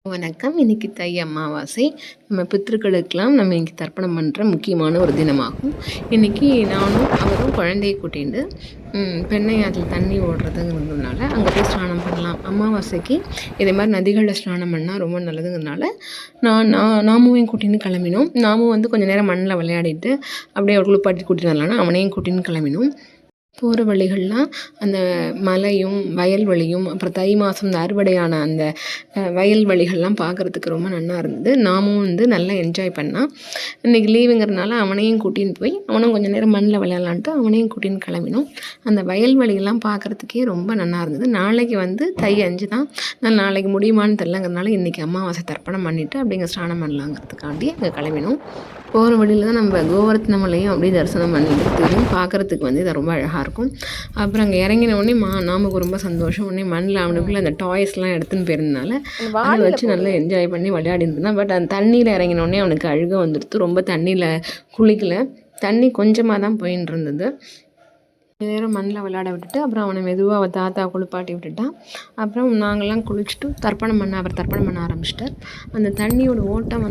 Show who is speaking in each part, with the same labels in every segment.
Speaker 1: வணக்கம். இன்னைக்கு தை அமாவாசை. நம்ம பித்ருக்களுக்கெல்லாம் நம்ம இன்னைக்கு தர்ப்பணம் பண்ணுற முக்கியமான ஒரு தினமாகும். இன்றைக்கி நானும் அவரும் குழந்தையை கூட்டிகிட்டு பெண்ணை அதில் தண்ணி ஓடுறதுங்கிறதுனால அங்கே போய் ஸ்நானம் பண்ணலாம். அமாவாசைக்கு இதே மாதிரி நதிகளில் ஸ்நானம் பண்ணால் ரொம்ப நல்லதுங்கிறதுனால நாமும் கூட்டின்னு கிளம்பினோம். நாமும் கொஞ்சம் நேரம் மண்ணில் விளையாடிட்டு அப்படியே ஒரு குளிப்பாட்டி கூட்டின்னு வரலான்னா அவனையும் கூட்டின்னு கிளம்பினோம். போகிற வழிகள்லாம் அந்த மலையும் வயல்வெளியும் அப்புறம் தை மாதம் இந்த அறுவடையான அந்த வயல்வெளிகள்லாம் பார்க்குறதுக்கு ரொம்ப நல்லா இருந்தது. நாமும் நல்லா என்ஜாய் பண்ணால் இன்றைக்கி லீவுங்கிறதுனால அவனையும் கூட்டின்னு போய் அவனும் கொஞ்சம் நேரம் மண்ணில் விளையாடலான்ட்டு அவனையும் கூட்டின்னு கிளம்பினோம். அந்த வயல்வெளியெல்லாம் பார்க்குறதுக்கே ரொம்ப நல்லா இருந்தது. நாளைக்கு தை 5 தான். நான் நாளைக்கு முடியுமான்னு தெரிலங்கிறதுனால இன்றைக்கி அமாவாசை தர்ப்பணம் பண்ணிவிட்டு அப்படிங்க ஸ்நானம் பண்ணலாங்கிறதுக்காண்டி அங்கே கிளம்பினோம். போகிற வழியில் தான் நம்ம கோவர்த்தன மலையும் அப்படியே தரிசனம் பண்ணிட்டு பார்க்குறதுக்கு இது ரொம்ப அழகாக இருக்கும். அப்புறம் அங்கே இறங்கின உடனே நமக்கு ரொம்ப சந்தோஷம். உடனே மண்ணில் அவனுக்குள்ளே அந்த டாய்ஸ்லாம் எடுத்துன்னு போயிருந்தனால அதை வச்சு நல்லா என்ஜாய் பண்ணி விளையாடிருந்தான். பட் அந்த தண்ணியில் இறங்கின உடனே அவனுக்கு அழுக வந்துடுது. ரொம்ப தண்ணியில் குளிக்கலை. தண்ணி கொஞ்சமாக தான் போயின்னு இருந்தது. நேரம் மண்ணில் விளையாட விட்டுட்டு அப்புறம் அவனை மெதுவாக அவள் தாத்தா குளிப்பாட்டி விட்டுட்டான். அப்புறம் நாங்கள்லாம் குளிச்சுட்டு தர்ப்பணம் பண்ண ஆரம்பிச்சிட்டார். அந்த தண்ணியோட ஓட்டம்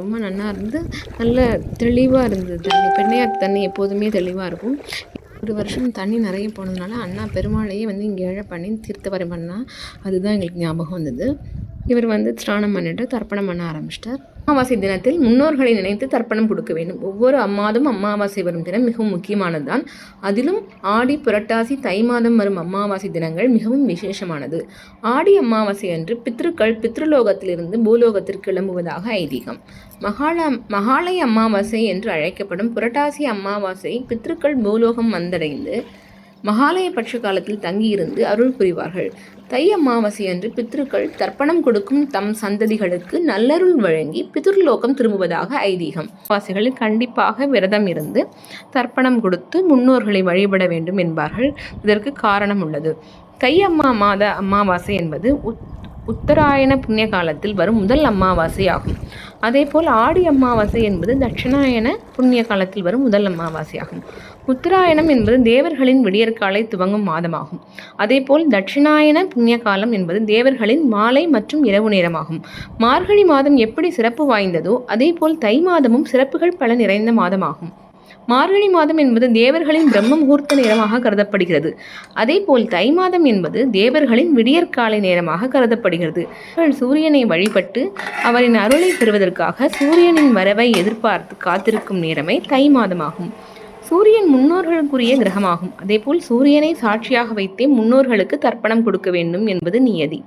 Speaker 1: ரொம்ப நல்லா இருந்து நல்ல தெளிவாக இருந்தது. பெண்ணையார் தண்ணி எப்போதுமே தெளிவாக இருக்கும். ஒரு வருஷம் தண்ணி நிறைய போனதுனால அண்ணா பெருமாளையே இங்கே ஏழை பண்ணி தீர்த்தவரை பண்ணால் அதுதான் எங்களுக்கு ஞாபகம் வந்தது. இவர் ஸ்நானம் பண்ணிட்டு தர்ப்பணம் பண்ண ஆரம்பிச்சிட்டார். அமாவாசை தினத்தில் முன்னோர்களை நினைத்து தர்ப்பணம் கொடுக்க வேண்டும். ஒவ்வொரு மாதம் அமாவாசை வரும் தினம் மிகவும் முக்கியமானது தான். அதிலும் ஆடி, புரட்டாசி, தை மாதம் வரும் அமாவாசை தினங்கள் மிகவும் விசேஷமானது. ஆடி அமாவாசை அன்று பித்ருக்கள் பித்ருலோகத்திலிருந்து பூலோகத்திற்கு கிளம்புவதாக ஐதீகம். மகாலய அமாவாசை என்று அழைக்கப்படும் புரட்டாசி அமாவாசை பித்ருக்கள் பூலோகம் வந்தடைந்து மகாலய பட்ச காலத்தில் தங்கியிருந்து அருள் புரிவார்கள். தை அமாவாசை அன்று பித்ருக்கள் தர்ப்பணம் கொடுக்கும் தம் சந்ததிகளுக்கு நல்லருள் வழங்கி பித்ருலோகம் திரும்புவதாக ஐதீகம். அமாவாசைகளில் கண்டிப்பாக விரதம் இருந்து தர்ப்பணம் கொடுத்து முன்னோர்களை வழிபட வேண்டும் என்பார்கள். இதற்கு காரணம் உள்ளது. தை மாத அமாவாசை என்பது உத்தராயண புண்ணிய காலத்தில் வரும் முதல் அமாவாசை ஆகும். அதேபோல் ஆடி அமாவாசை என்பது தட்சிணாயன புண்ணிய காலத்தில் வரும் முதல் அமாவாசை ஆகும். உத்தராயணம் என்பது தேவர்களின் விடியற்காலை துவங்கும் மாதமாகும். அதேபோல் தட்சிணாயன புண்ணிய காலம் என்பது தேவர்களின் மாலை மற்றும் இரவு நேரமாகும். மார்கழி மாதம் எப்படி சிறப்பு வாய்ந்ததோ அதேபோல் தை மாதமும் சிறப்புகள் பல நிறைந்த மாதமாகும். மார்கழி மாதம் என்பது தேவர்களின் பிரம்ம முகூர்த்த நேரமாக கருதப்படுகிறது. அதேபோல் தை மாதம் என்பது தேவர்களின் விடியற்காலை நேரமாக கருதப்படுகிறது. சூரியனை வழிபட்டு அவரின் அருளை பெறுவதற்காக சூரியனின் வரவை எதிர்பார்த்து காத்திருக்கும் நேரமே தை மாதமாகும். சூரியன் முன்னோர்களுக்குரிய கிரகமாகும். அதேபோல் சூரியனை சாட்சியாக வைத்தே முன்னோர்களுக்கு தர்ப்பணம் கொடுக்க வேண்டும் என்பது நியதி.